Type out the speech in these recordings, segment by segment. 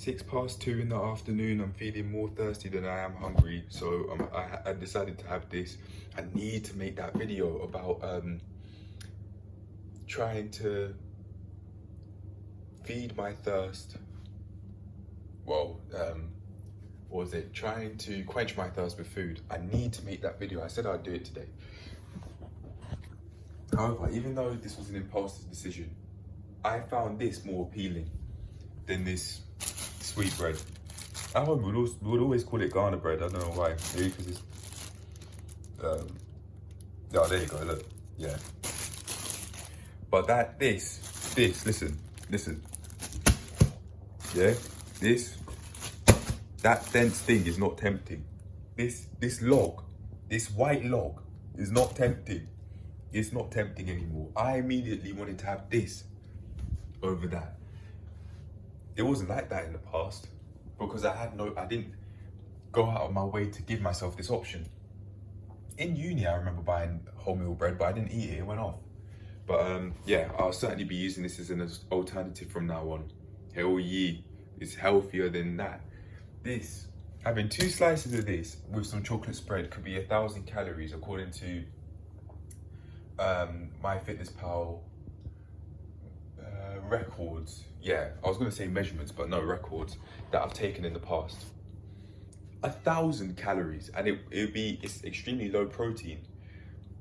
2:06 in the afternoon. I'm feeling more thirsty than I am hungry, so I decided to have this. I need to make that video about trying to feed my thirst. Well, what was it? Trying to quench my thirst with food. I need to make that video. I said I'd do it today. However, even though this was an impulsive decision, I found this more appealing than this sweet bread. At home, we would always call it Ghana bread. I don't know why. Maybe because it's oh, there you go. Look, yeah. But listen, yeah, that dense thing is not tempting. This white log is not tempting. It's not tempting anymore. I immediately wanted to have this over that. It wasn't like that in the past because I didn't go out of my way to give myself this option. In uni, I remember buying wholemeal bread, but I didn't eat it, it went off. But yeah, I'll certainly be using this as an alternative from now on. Hell yeah, it's healthier than that. This, having 2 slices of this with some chocolate spread could be 1,000 calories according to MyFitnessPal records. Yeah, I was gonna say measurements, but no, records that I've taken in the past. 1,000 calories, and it's extremely low protein,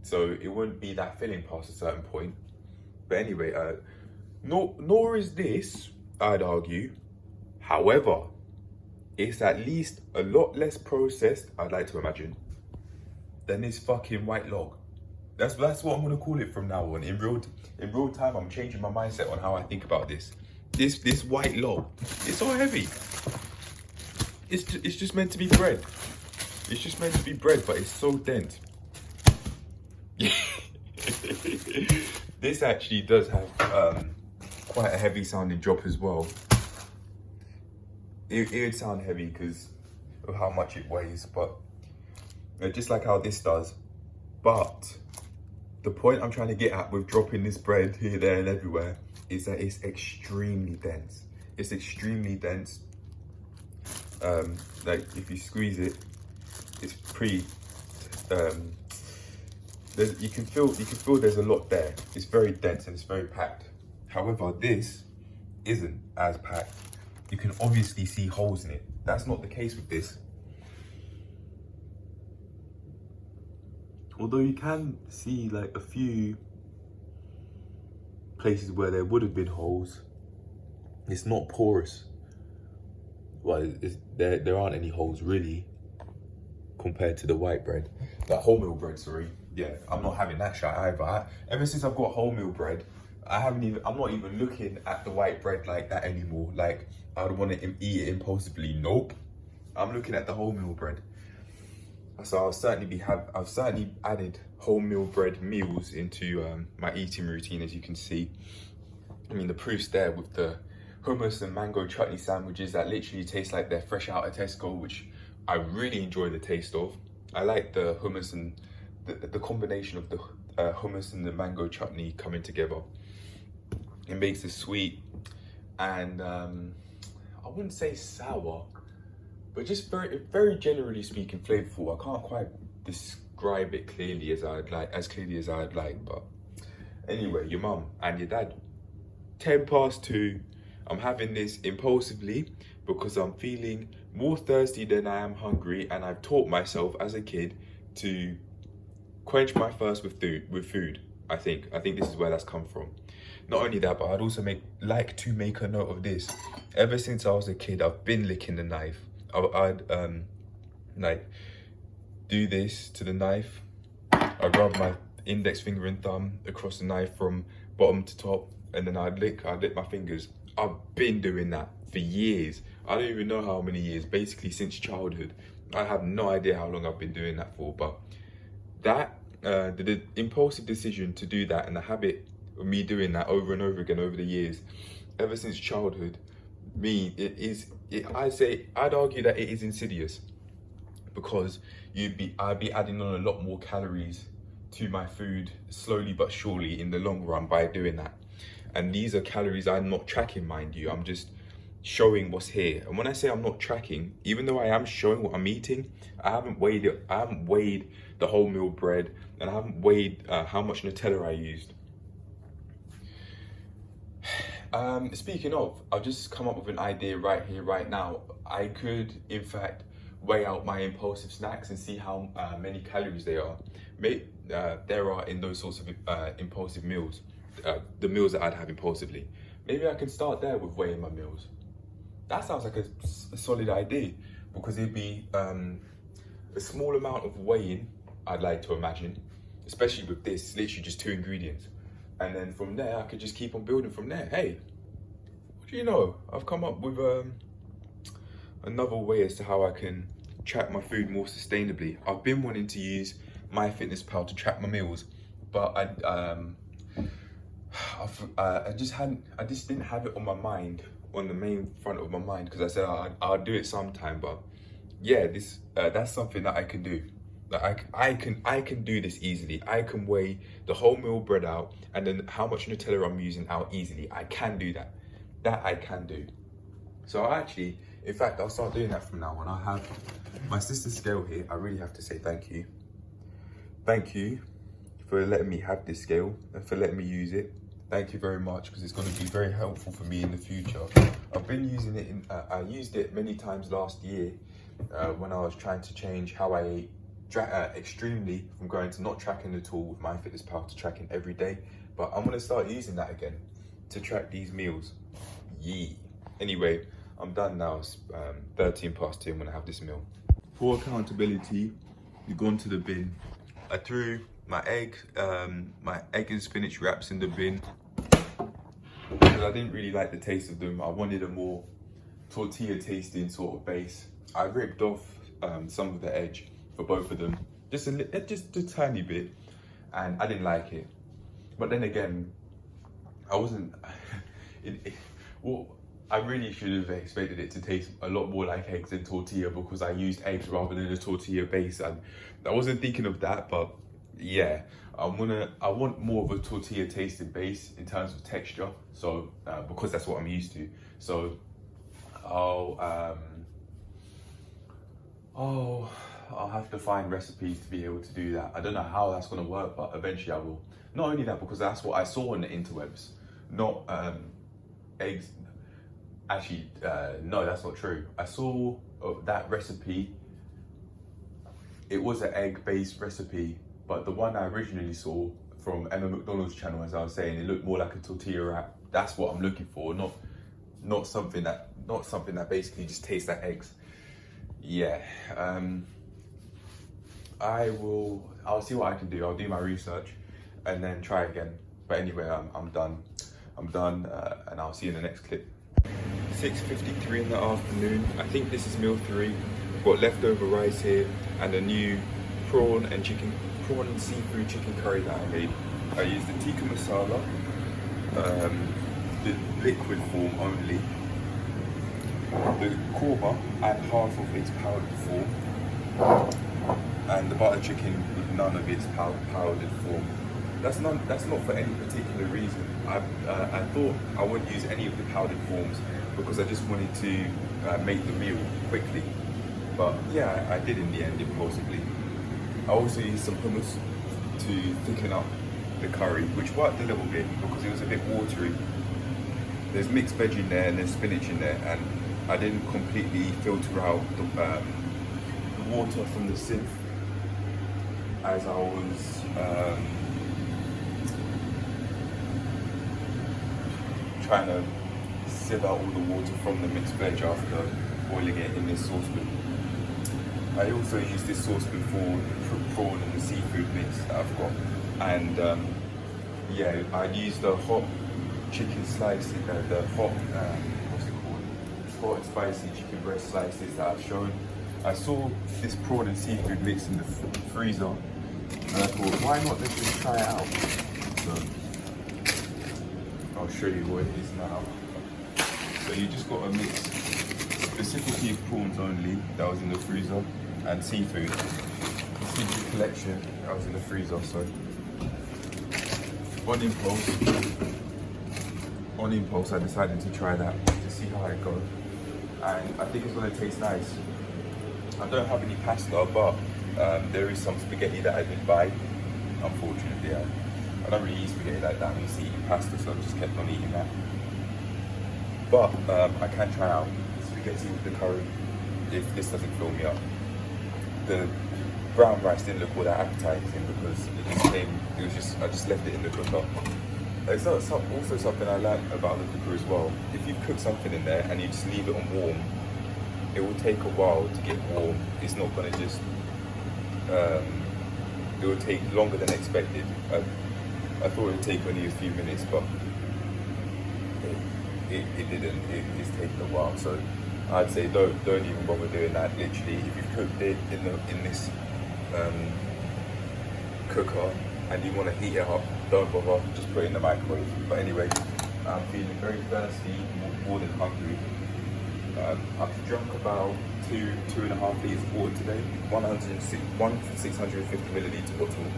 so it wouldn't be that filling past a certain point. But anyway, nor is this, I'd argue. However, it's at least a lot less processed, I'd like to imagine, than this fucking white log. That's what I'm gonna call it from now on. In real time, I'm changing my mindset on how I think about this. This white log, it's so heavy. It's just meant to be bread. It's just meant to be bread, but it's so dense. This actually does have quite a heavy sounding drop as well. It would sound heavy because of how much it weighs, but just like how this does. But the point I'm trying to get at with dropping this bread here, there, and everywhere is that it's extremely dense. It's extremely dense. Like if you squeeze it, it's pretty. You can feel there's a lot there. It's very dense and it's very packed. However, this isn't as packed. You can obviously see holes in it. That's not the case with this. Although you can see like a few places where there would have been holes. It's not porous. Well, there aren't any holes really compared to the white bread. That wholemeal bread, sorry. Yeah, I'm not having that shit either. Ever since I've got wholemeal bread, I'm not even looking at the white bread like that anymore. Like, I would want to eat it impulsively. Nope. I'm looking at the wholemeal bread. So I've certainly added wholemeal bread meals into my eating routine, as you can see. I mean, the proof's there with the hummus and mango chutney sandwiches that literally taste like they're fresh out of Tesco, which I really enjoy the taste of. I like the hummus and the combination of the hummus and the mango chutney coming together. It makes it sweet and I wouldn't say sour, but just very generally speaking flavorful. I can't quite describe it clearly as I'd like, but anyway, your mum and your dad. 2:10. I'm having this impulsively because I'm feeling more thirsty than I am hungry, and I've taught myself as a kid to quench my thirst with food. I think this is where that's come from. Not only that, but I'd also like to make a note of this. Ever since I was a kid, I've been licking the knife. I'd like do this to the knife. I rub my index finger and thumb across the knife from bottom to top, and then I'd lick my fingers. I've been doing that for years. I don't even know how many years, basically since childhood. I have no idea how long I've been doing that for, but that, the impulsive decision to do that and the habit of me doing that over and over again over the years, ever since childhood, I'd argue that it is insidious because I'd be adding on a lot more calories to my food slowly but surely in the long run by doing that. And these are calories I'm not tracking, mind you. I'm just showing what's here. And when I say I'm not tracking, even though I am showing what I'm eating, I haven't weighed it. I haven't weighed the wholemeal bread, and I haven't weighed how much Nutella I used. Speaking of, I've just come up with an idea right here, right now. I could, in fact, weigh out my impulsive snacks and see how many calories there are in those sorts of impulsive meals, the meals that I'd have impulsively. Maybe I can start there with weighing my meals. That sounds like a solid idea, because it'd be a small amount of weighing, I'd like to imagine, especially with this, literally just 2 ingredients. And then from there, I could just keep on building from there. Hey, what do you know? I've come up with another way as to how I can track my food more sustainably. I've been wanting to use MyFitnessPal to track my meals, but I just didn't have it on my mind, on the main front of my mind, because I said I'll do it sometime. But yeah, that's something that I can do. Like I can do this easily. I can weigh the wholemeal bread out, and then how much Nutella I'm using out easily. I can do that. That I can do. So in fact, I'll start doing that from now on. I have my sister's scale here. I really have to say thank you. Thank you for letting me have this scale and for letting me use it. Thank you very much, because it's going to be very helpful for me in the future. I've been using it I used it many times last year when I was trying to change how I ate extremely, from going to not tracking at all with MyFitnessPal to tracking every day. But I'm going to start using that again to track these meals. Yee. Anyway, I'm done now. It's 13 past 2 when I have this meal. For accountability, we've gone to the bin. I threw my egg and spinach wraps in the bin because I didn't really like the taste of them. I wanted a more tortilla tasting sort of base. I ripped off some of the edge for both of them, just a tiny bit, and I didn't like it. But then again, I wasn't. Well, I really should have expected it to taste a lot more like eggs than tortilla, because I used eggs rather than a tortilla base, and I wasn't thinking of that. But yeah, I want more of a tortilla tasting base in terms of texture. So because that's what I'm used to. So I'll have to find recipes to be able to do that. I don't know how that's going to work, but eventually I will. Not only that, because that's what I saw on the interwebs, not eggs. Actually, no, that's not true. I saw that recipe. It was an egg-based recipe, but the one I originally saw from Emma McDonald's channel, as I was saying, it looked more like a tortilla wrap. That's what I'm looking for, not something that basically just tastes like eggs. Yeah, I'll see what I can do. I'll do my research and then try again. But anyway, I'm done, and I'll see you in the next clip. 6:53 in the afternoon. I think this is meal 3. I've got leftover rice here and a new prawn and seafood chicken curry that I made. I used the tikka masala, the liquid form only. The korma and half of its powdered form, and the butter chicken with none of its powdered form. That's not for any particular reason. I thought I wouldn't use any of the powdered forms because I just wanted to make the meal quickly. But yeah, I did in the end, impulsively. I also used some hummus to thicken up the curry, which worked a little bit because it was a bit watery. There's mixed veg in there and there's spinach in there, and I didn't completely filter out the water from the sieve as I was trying to sieve out all the water from the mixed veg after boiling it in this saucepan. I also use this saucepan for the prawn and the seafood mix that I've got, and yeah, I used the hot chicken slices, the hot hot and spicy chicken breast slices that I've shown. I saw this prawn and seafood mix in the freezer, and I thought, why not let's just try it out? So I'll show you what it is now. So you just got a mix specifically of prawns only that was in the freezer, and seafood. The seafood collection that was in the freezer. So on impulse, I decided to try that to see how it goes. And I think it's gonna taste nice. I don't have any pasta, but there is some spaghetti that I did buy. Unfortunately, I don't really eat spaghetti like that. I'm used to eating pasta, so I've just kept on eating that. But I can try out spaghetti with the curry if this doesn't fill me up. The brown rice didn't look all that appetizing because I just left it in the cooker. It's also something I like about the cooker as well. If you cook something in there and you just leave it on warm, it will take a while to get warm. It's not gonna just, it will take longer than expected. I thought it would take only a few minutes, but it didn't. It's taken a while. So I'd say don't even bother doing that. Literally, if you've cooked it in this cooker and you want to heat it up, don't bother, just put it in the microwave. But anyway, I'm feeling very thirsty, more than hungry. I've drunk about 2.5 litres of water today, 650 milliliter bottle,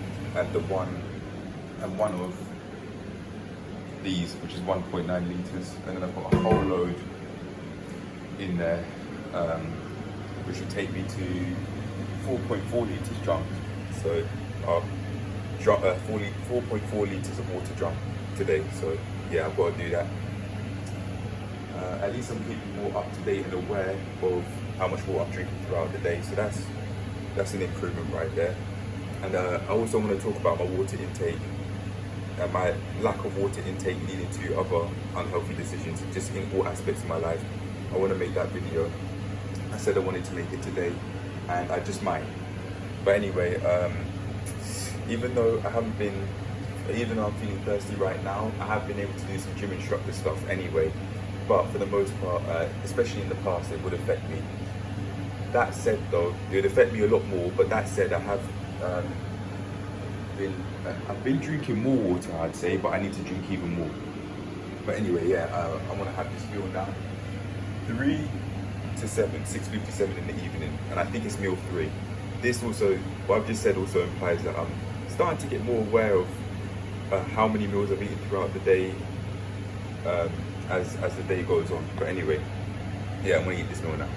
and one of these, which is 1.9 litres, and then I've got a whole load in there, which will take me to 4.4 litres drunk. So 4.4 litres of water drunk today. So yeah, I've got to do that. At least I'm keeping more up to date and aware of how much water I'm drinking throughout the day. So that's an improvement right there. And I also want to talk about my water intake and my lack of water intake leading to other unhealthy decisions, just in all aspects of my life. I want to make that video. I said I wanted to make it today, and I just might. But anyway, even though I'm feeling thirsty right now, I have been able to do some gym instructor stuff anyway. But for the most part, especially in the past, it would affect me. That said though, it would affect me a lot more, but that said, I've been drinking more water, I'd say, but I need to drink even more. But anyway, yeah, I want to have this meal now. 3 to 7, 6:57 in the evening, and I think it's meal 3. This also, what I've just said also implies that I'm starting to get more aware of how many meals I've eaten throughout the day, as the day goes on. But anyway, yeah, I'm gonna eat this meal now.